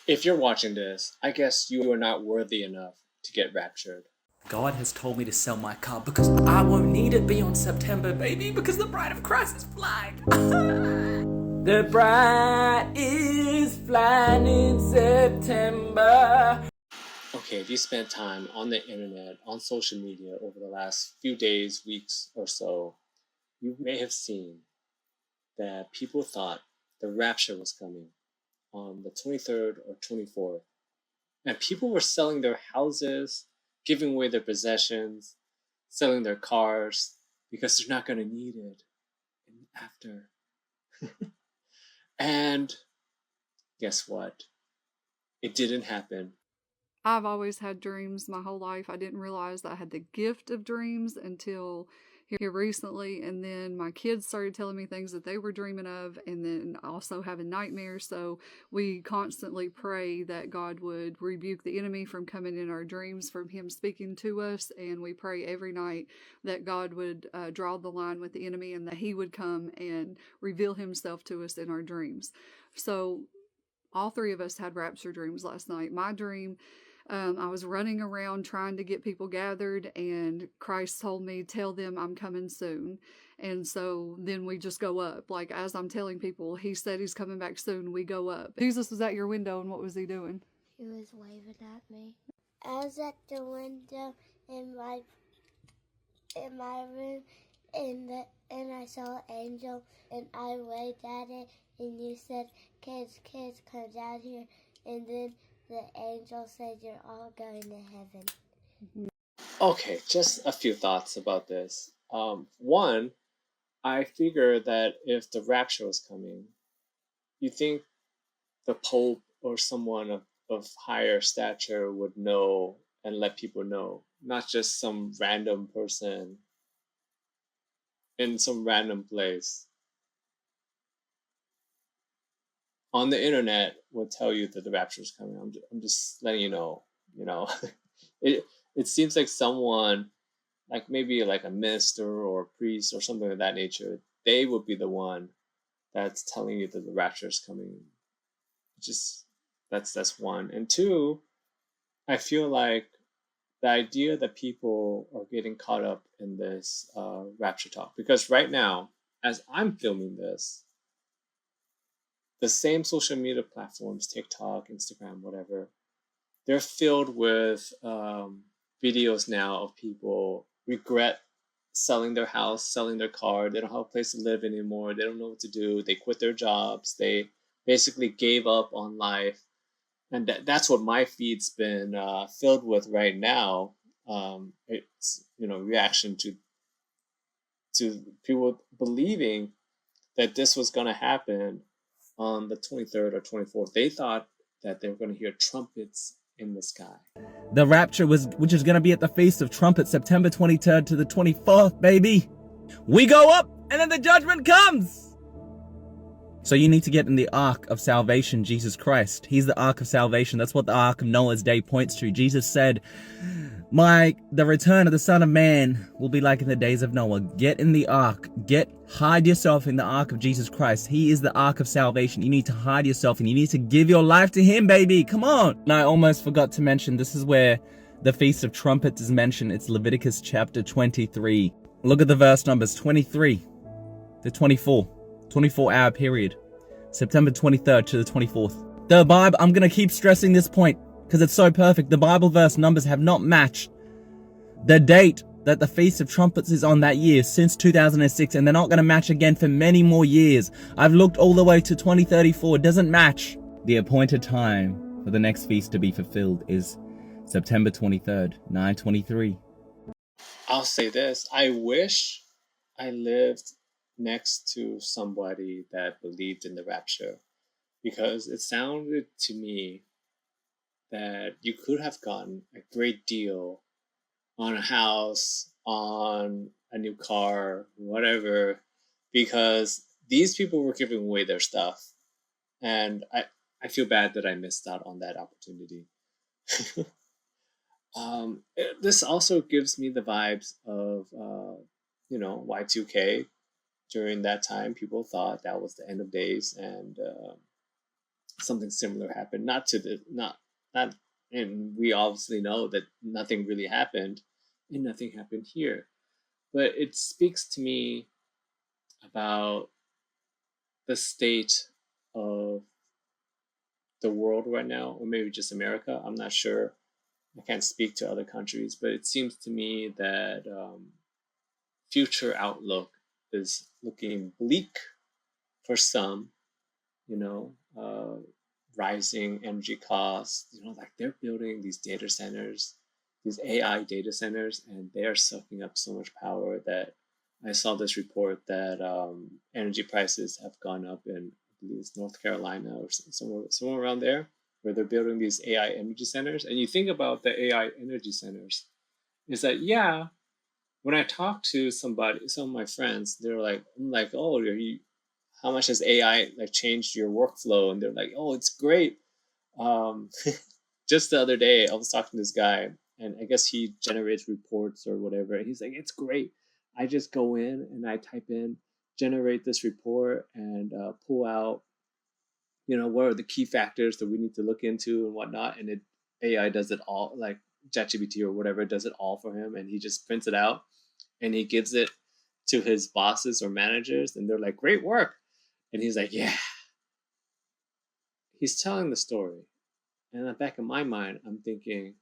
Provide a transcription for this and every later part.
If you're watching this, I guess you are not worthy enough to get raptured. God has told me to sell my car because I won't need it beyond September, baby, because the bride of Christ is flying. The bride is flying in September. Okay, if you spent time on the internet, on social media over the last few days, weeks, or so, you may have seen that people thought the rapture was coming on the 23rd or 24th. And people were selling their houses, giving away their possessions, selling their cars because they're not going to need it after. And guess what? It didn't happen. I've always had dreams my whole life. I didn't realize that I had the gift of dreams until here recently. And then my kids started telling me things that they were dreaming of, and then also having nightmares. So we constantly pray that God would rebuke the enemy from coming in our dreams, from him speaking to us. And we pray every night that God would draw the line with the enemy and that he would come and reveal himself to us in our dreams. So all three of us had rapture dreams last night. My dream, I was running around trying to get people gathered, and Christ told me, "Tell them I'm coming soon." And so then we just go up. Like, as I'm telling people, he said he's coming back soon, we go up. Jesus was at your window, and what was he doing? He was waving at me. I was at the window in my room, and I saw an angel, and I waved at it, and you said, kids, come down here. And then the angel said, you're all going to heaven. Okay, just a few thoughts about this. One, I figure that if the rapture was coming, you think the Pope or someone of higher stature would know and let people know, not just some random person in some random place. On the internet would tell you that the rapture is coming. I'm just letting you know. It seems like someone, like maybe like a minister or a priest or something of that nature, they would be the one that's telling you that the rapture is coming. Just that's one. And two, I feel like the idea that people are getting caught up in this rapture talk, because right now, as I'm filming this, the same social media platforms, TikTok, Instagram, whatever, they're filled with videos now of people regret selling their house, selling their car. They don't have a place to live anymore. They don't know what to do. They quit their jobs. They basically gave up on life. And that's what my feed's been filled with right now. It's reaction to people believing that this was going to happen on the 23rd or 24th. They thought that they were going to hear trumpets in the sky. The rapture which is going to be at the Feast of Trumpets, September 23rd to the 24th, baby. We go up and then the judgment comes. So you need to get in the ark of salvation, Jesus Christ. He's the ark of salvation. That's what the ark of Noah's day points to. Jesus said, the return of the Son of Man will be like in the days of Noah. Get in the ark. Hide yourself in the ark of Jesus Christ. He is the ark of salvation. You need to hide yourself and you need to give your life to him, baby. Come on. And I almost forgot to mention, this is where the Feast of Trumpets is mentioned. It's Leviticus chapter 23. Look at the verse numbers, 23 to 24. 24-hour period. September 23rd to the 24th. The Bible, I'm going to keep stressing this point because it's so perfect. The Bible verse numbers have not matched the date that the Feast of Trumpets is on that year since 2006, and they're not going to match again for many more years. I've looked all the way to 2034. It doesn't match. The appointed time for the next feast to be fulfilled is September 23rd, 9:23. I'll say this. I wish I lived next to somebody that believed in the rapture, because it sounded to me that you could have gotten a great deal on a house, on a new car, whatever, because these people were giving away their stuff. And I feel bad that I missed out on that opportunity. This also gives me the vibes of, Y2K. During that time, people thought that was the end of days, and something similar happened. Not to the not, and we obviously know that nothing really happened, and nothing happened here. But it speaks to me about the state of the world right now, or maybe just America. I'm not sure. I can't speak to other countries, but it seems to me that future outlook is looking bleak for some. You know, rising energy costs. You know, like they're building these data centers, these AI data centers, and they are sucking up so much power that I saw this report that energy prices have gone up in, I believe it's North Carolina or somewhere around there, where they're building these AI energy centers. And you think about the AI energy centers, is that yeah, when I talk to somebody, some of my friends, they're like, I'm like, oh, how much has AI like changed your workflow? And they're like, oh, it's great. Um, just the other day, I was talking to this guy, and I guess he generates reports or whatever. And he's like, it's great. I just go in and I type in, generate this report, and pull out, what are the key factors that we need to look into and whatnot. And AI does it all, like ChatGPT or whatever, does it all for him, and he just prints it out and he gives it to his bosses or managers, and they're like, great work. And he's like, yeah. He's telling the story. And in the back of my mind, I'm thinking,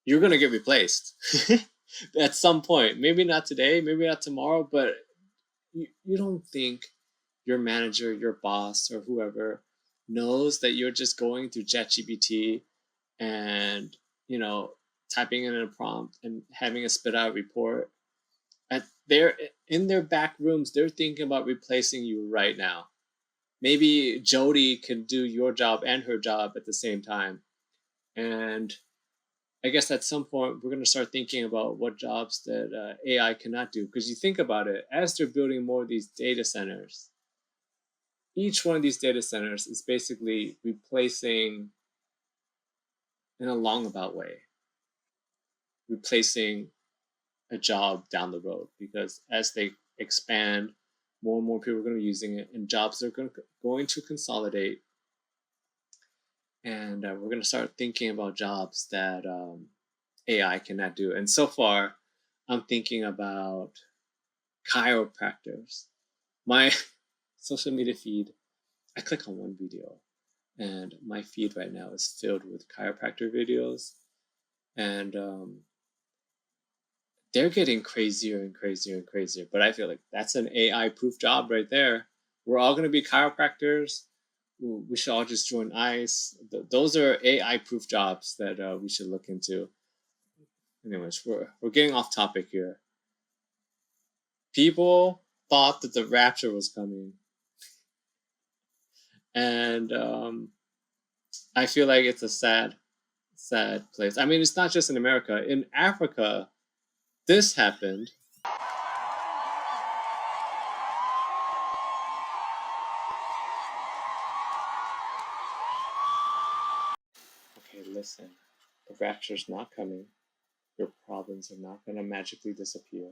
you're going to get replaced at some point. Maybe not today, maybe not tomorrow, but you don't think your manager, your boss, or whoever knows that you're just going through ChatGPT and, typing in a prompt and having a spit out report. They're in their back rooms, they're thinking about replacing you right now. Maybe Jody can do your job and her job at the same time. And I guess at some point we're going to start thinking about what jobs that AI cannot do. Because you think about it, as they're building more of these data centers, each one of these data centers is basically replacing, in a long-about way, replacing a job down the road. Because as they expand, more and more people are going to be using it, and jobs are going to consolidate. And we're going to start thinking about jobs that AI cannot do. And so far, I'm thinking about chiropractors. My social media feed, I click on one video, and my feed right now is filled with chiropractor videos. And they're getting crazier and crazier and crazier. But I feel like that's an AI-proof job right there. We're all going to be chiropractors. We should all just join ICE. Those are AI-proof jobs that we should look into. Anyways, we're getting off topic here. People thought that the rapture was coming, and I feel like it's a sad place. I mean, it's not just in America. In Africa, this happened. Okay, listen. The rapture's not coming. Your problems are not going to magically disappear.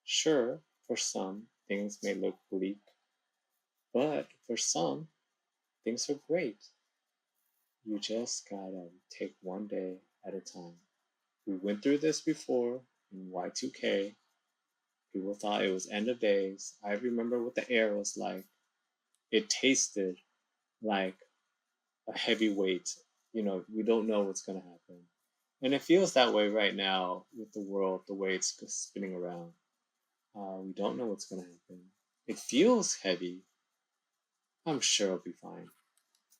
Sure, for some, things may look bleak, but for some, things are great. You just gotta take one day at a time. We went through this before in Y2K. People thought it was end of days. I remember what the air was like. It tasted like a heavy weight. We don't know what's going to happen. And it feels that way right now with the world, the way it's spinning around. We don't know what's going to happen. It feels heavy. I'm sure it'll be fine.